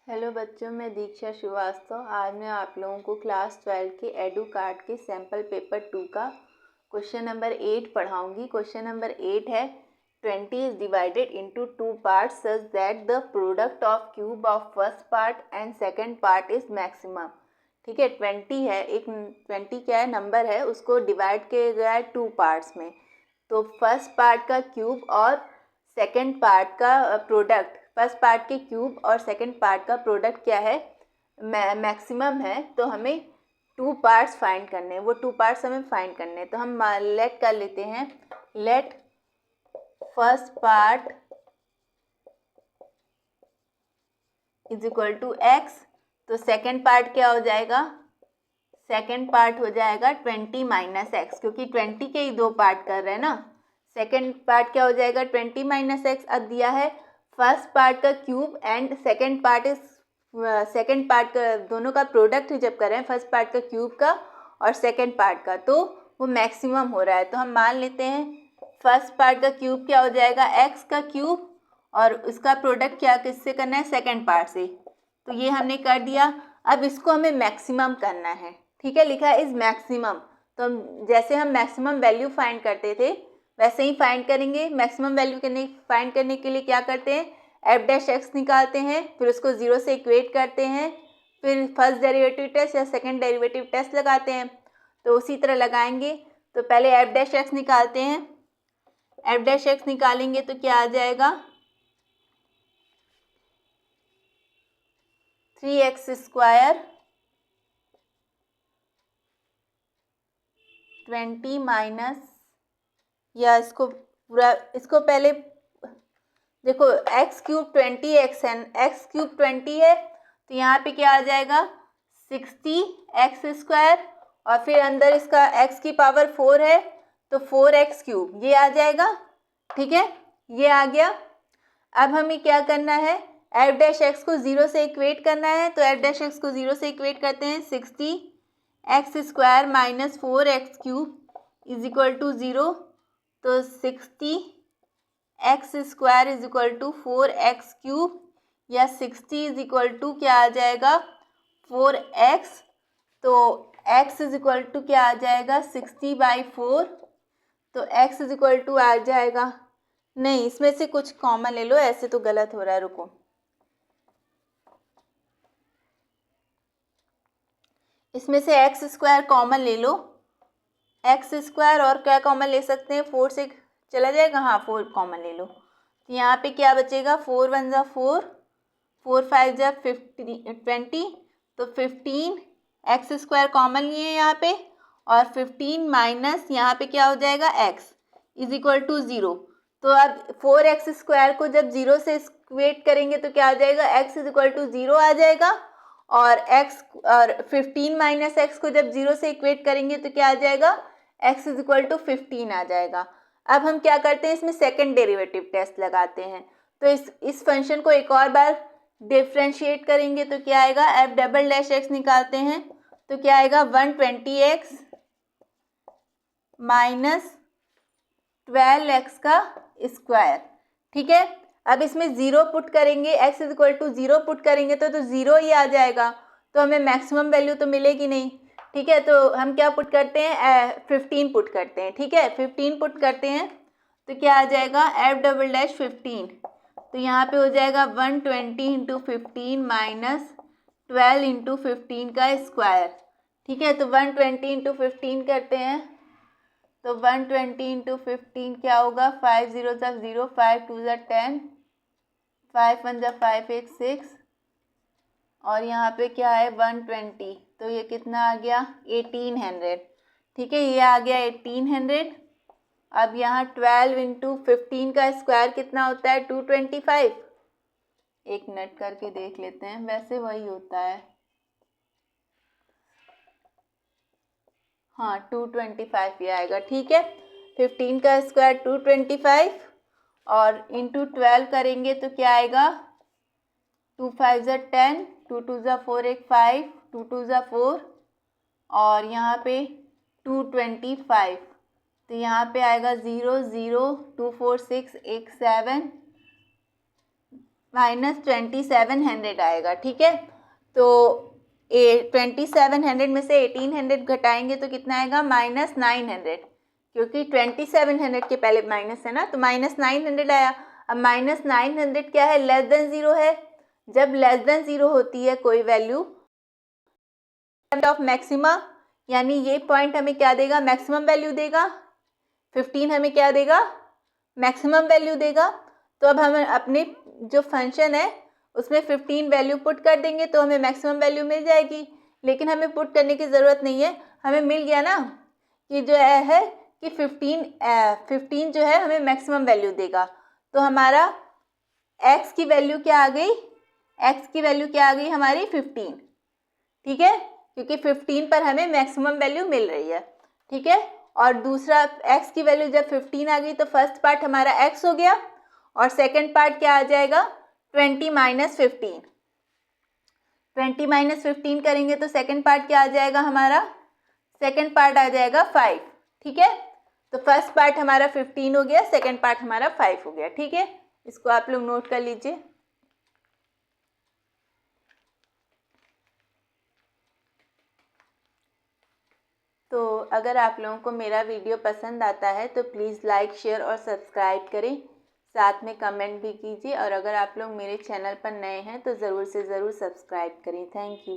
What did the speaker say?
Hello बच्चों, मैं दीक्षा श्रीवास्तव। आज मैं आप लोगों को क्लास 12 के एडू कार्ड के सैम्पल पेपर 2 का क्वेश्चन नंबर 8 पढ़ाऊंगी। क्वेश्चन नंबर 8 है 20 is divided into 2 parts such that the product of cube of first part and second part is maximum. ठीक है, 20 है, एक 20 क्या है, नंबर है, उसको डिवाइड किया गया है 2 पार्ट्स में। तो फर्स्ट पार्ट का क्यूब और सेकंड पार्ट का प्रोडक्ट, फर्स्ट पार्ट के क्यूब और सेकंड पार्ट का प्रोडक्ट क्या है, मैक्सिमम है। तो हमें 2 पार्ट्स फाइंड करने हैं, वो 2 पार्ट्स हमें फाइंड करने हैं। तो हम लेट कर लेते हैं, let first part is equal to x. तो सेकंड पार्ट क्या हो जाएगा, सेकंड पार्ट हो जाएगा 20 माइनस एक्स, क्योंकि 20 के ही 2 पार्ट कर रहे हैं ना। सेकंड पार्ट क्या हो जाएगा 20 माइनस एक्स। अब दिया है फर्स्ट पार्ट का cube and second part is second part का, दोनों का प्रोडक्ट जब कर रहे हैं, फर्स्ट पार्ट का क्यूब का और सेकंड पार्ट का, तो वो मैक्सिमम हो रहा है। तो हम मान लेते हैं फर्स्ट पार्ट का क्यूब क्या हो जाएगा एक्स का क्यूब, और उसका प्रोडक्ट क्या किससे करना है, सेकंड पार्ट से। तो ये हमने कर दिया। अब इसको हमें मैक्सिमम करना है। ठीक है, लिखा है इज मैक्सिमम। तो हम जैसे हम मैक्सिमम वैल्यू फाइंड करते थे वैसे ही फाइंड करेंगे। मैक्सिमम वैल्यू फाइंड करने के लिए क्या करते हैं, एफ डैश एक्स निकालते हैं, फिर उसको 0 से इक्वेट करते हैं, फिर फर्स्ट डेरिवेटिव टेस्ट या सेकंड डेरिवेटिव टेस्ट लगाते हैं। तो उसी तरह लगाएंगे। तो पहले एफ डैश एक्स निकालते हैं। एफ डैश एक्स निकालेंगे तो क्या आ जाएगा, 3x स्क्वायर 20 माइनस, या इसको पूरा, इसको पहले देखो, एक्स क्यूब 20 एक्स क्यूब 20 है, तो यहाँ पे क्या आ जाएगा 60 एक्स स्क्वायर, और फिर अंदर इसका x की पावर 4 है तो 4x क्यूब, ये आ जाएगा। ठीक है, ये आ गया। अब हमें क्या करना है, एफ डैश एक्स को 0 से इक्वेट करना है। तो एफ डैश एक्स को 0 से इक्वेट करते हैं, 60 x square minus 4x cube is equal to 0। तो 60 x square is equal to 4x cube, या 60 इज इक्वल टू क्या आ जाएगा 4x। तो x इज इक्वल टू क्या आ जाएगा 60/4। तो x इज इक्वल टू आ जाएगा, नहीं इसमें से कुछ कॉमन ले लो, ऐसे तो गलत हो रहा है, रुको। इसमें से एक्स स्क्वायर कॉमन ले लो, एक्स स्क्वायर और क्या कॉमन ले सकते हैं, 4 से चला जाएगा, हाँ 4 कॉमन ले लो। तो यहाँ पे क्या बचेगा, 4 1 जा 4, 4 5 जा 20, तो 15 एक्स स्क्वायर कॉमन लिए यहाँ पे, और 15 माइनस यहाँ पे क्या हो जाएगा एक्स इज इक्वल टू 0। तो अब 4x स्क्वायर को जब 0 से इक्वेट करेंगे तो क्या आ जाएगा, x इज इक्वल टू 0 आ जाएगा, और x और 15 माइनस एक्स को जब 0 से इक्वेट करेंगे तो क्या आ जाएगा, x इज इक्वल टू 15 आ जाएगा। अब हम क्या करते हैं, इसमें सेकंड डेरिवेटिव टेस्ट लगाते हैं। तो इस फंक्शन को एक और बार डिफ्रेंशिएट करेंगे तो क्या आएगा, एफ डबल डैश एक्स निकालते हैं तो क्या आएगा 120x माइनस 12x का स्क्वायर। ठीक है, अब इसमें 0 पुट करेंगे, x is equal to 0 put करेंगे तो 0 ही आ जाएगा, तो हमें मैक्सिमम वैल्यू तो मिलेगी नहीं। ठीक है, तो हम क्या पुट करते हैं, 15 पुट करते हैं। ठीक है, 15 पुट करते हैं तो क्या आ जाएगा, एफ डबल डैश 15। तो यहाँ पे हो जाएगा 120 इंटू 15 माइनस 12 इंटू 15 का स्क्वायर। ठीक है, तो 120 इंटू 15 करते हैं तो 120 इंटू 15 क्या होगा, 5 0 जा 0, 5 2 जा 10, 5 1 जा 5 1 6, और यहाँ पे क्या है 120, तो ये कितना आ गया 1800। ठीक है, ये आ गया 1800। अब यहाँ 12 इंटू 15 का स्क्वायर कितना होता है 225। एक मिनट करके देख लेते हैं, वैसे वही होता है, हाँ 225 ये आएगा। ठीक है, 15 का स्क्वायर 225, और इंटू 12 करेंगे तो क्या आएगा, 2 5 जा 10, 2 2 जा 4 1 5, 2 2 जा 4, और यहाँ पे 225, तो यहाँ पे आएगा 0 0 2 4 6 1 7, माइनस 2700 आएगा। ठीक है, तो 2700 में से 1800 घटाएंगे तो कितना आएगा, माइनस 900, क्योंकि 2700 के पहले माइनस है ना, तो माइनस 900 आया। अब माइनस 900 क्या है, लेस देन ज़ीरो है। जब लेस देन ज़ीरो होती है कोई वैल्यू ऑफ मैक्सिमा, यानी ये पॉइंट हमें क्या देगा, मैक्सिमम वैल्यू देगा। 15 हमें क्या देगा, मैक्सिमम वैल्यू देगा। तो अब हम अपने जो फंक्शन है उसमें 15 वैल्यू पुट कर देंगे तो हमें मैक्सिमम वैल्यू मिल जाएगी। लेकिन हमें पुट करने की ज़रूरत नहीं है, हमें मिल गया ना कि जो है कि 15 जो है हमें मैक्सिमम वैल्यू देगा। तो हमारा x की वैल्यू क्या आ गई, x की वैल्यू क्या आ गई हमारी 15। ठीक है, क्योंकि 15 पर हमें मैक्सिमम वैल्यू मिल रही है। ठीक है, और दूसरा x की वैल्यू जब 15 आ गई तो फर्स्ट पार्ट हमारा x हो गया और सेकंड पार्ट क्या आ जाएगा, 20 माइनस 15। 20 माइनस 15 करेंगे तो सेकंड पार्ट क्या आ जाएगा हमारा, सेकंड पार्ट आ जाएगा 5। ठीक है, तो फर्स्ट पार्ट हमारा 15 हो गया, सेकंड पार्ट हमारा 5 हो गया। ठीक है, इसको आप लोग नोट कर लीजिए। तो अगर आप लोगों को मेरा वीडियो पसंद आता है तो प्लीज़ लाइक, शेयर और सब्सक्राइब करें, साथ में कमेंट भी कीजिए। और अगर आप लोग मेरे चैनल पर नए हैं तो ज़रूर से ज़रूर सब्सक्राइब करें। Thank you.